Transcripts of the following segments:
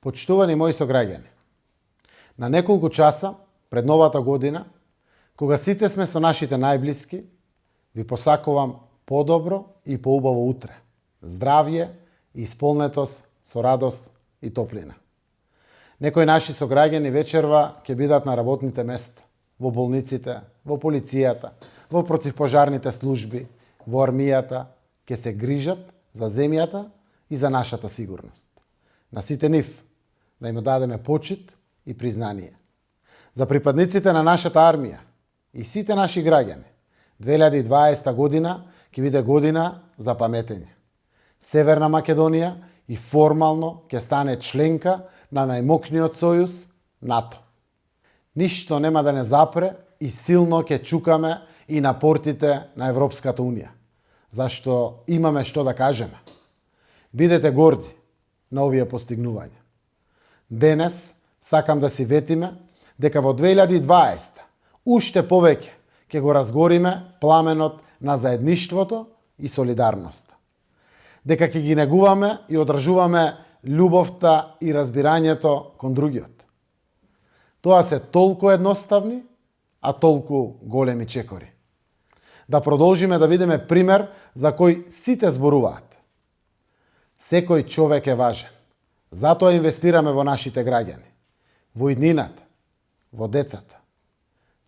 Почитувани мои сограѓани, на неколку часа пред новата година, кога сите сме со нашите најблиски, ви посакувам подобро и поубаво утре, здравје и исполнетост со радост и топлина. Некои наши сограѓани вечерва ќе бидат на работните места, во болниците, во полицијата, во противпожарните служби, во армијата, ќе се грижат за земјата и за нашата сигурност. На сите нив да им дадеме почит и признание. За припадниците на нашата армија и сите наши граѓани, 2020 година ќе биде година за паметење. Северна Македонија и формално ќе стане членка на најмокниот сојуз НАТО. Ништо нема да не запре и силно ќе чукаме и на портите на Европската Унија, зашто имаме што да кажеме. Бидете горди на овие постигнувања. Денес сакам да си ветиме дека во 2020 уште повеќе ќе го разгориме пламенот на заедништвото и солидарноста. Дека ќе ги негуваме и одржуваме љубовта и разбирањето кон другиот. Тоа се толку едноставни, а толку големи чекори. Да продолжиме да бидеме пример за кој сите зборуваат. Секој човек е важен. Затоа инвестираме во нашите граѓани, во иднината, во децата.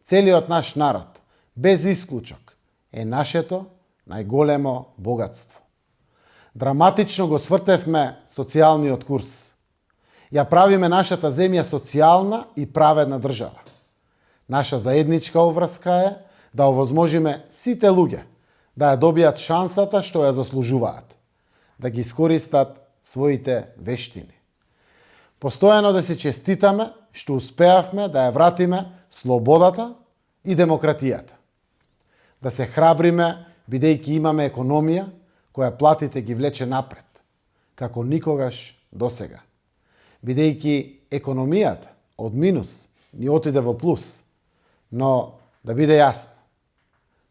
Целиот наш народ, без исклучок, е нашето најголемо богатство. Драматично го свртевме социјалниот курс. Ја правиме нашата земја социјална и праведна држава. Наша заедничка обврска е да овозможиме сите луѓе да ја добијат шансата што ја заслужуваат, да ги искористат своите вештини. Постојано да се честитаме што успеавме да ја вратиме слободата и демократијата. Да се храбриме бидејќи имаме економија која платите ги влече напред, како никогаш досега. Бидејќи економијата од минус ни отиде во плюс, но да биде јасно,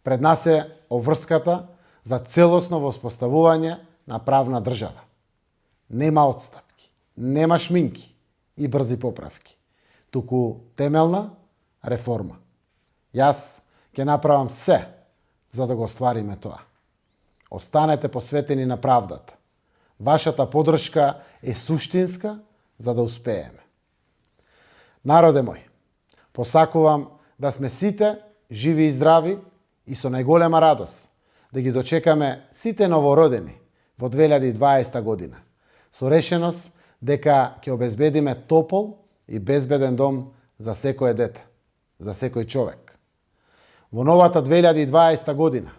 пред нас е обврската за целосно воспоставување на правна држава. Нема отстапки, нема шминки и брзи поправки, туку темелна реформа. Јас ќе направам се за да го оствариме тоа. Останете посветени на правдата. Вашата подршка е суштинска за да успееме. Народе мој, посакувам да сме сите живи и здрави и со најголема радост да ги дочекаме сите новородени во 2020 година, со решеност дека ќе обезбедиме топол и безбеден дом за секое дете, за секој човек. Во новата 2020 година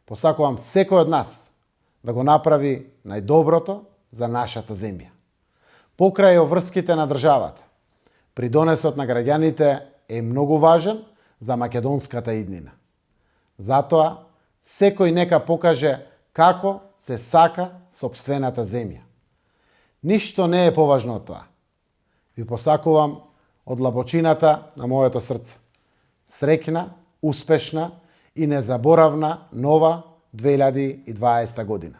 посакувам секој од нас да го направи најдоброто за нашата земја. Покрај обврските на државата, придонесот на граѓаните е многу важен за македонската иднина. Затоа, секој нека покаже како се сака сопствената земја. Ништо не е поважно од тоа. Ви посакувам од длабочината на моето срце. Среќна, успешна и незаборавна нова 2020 година.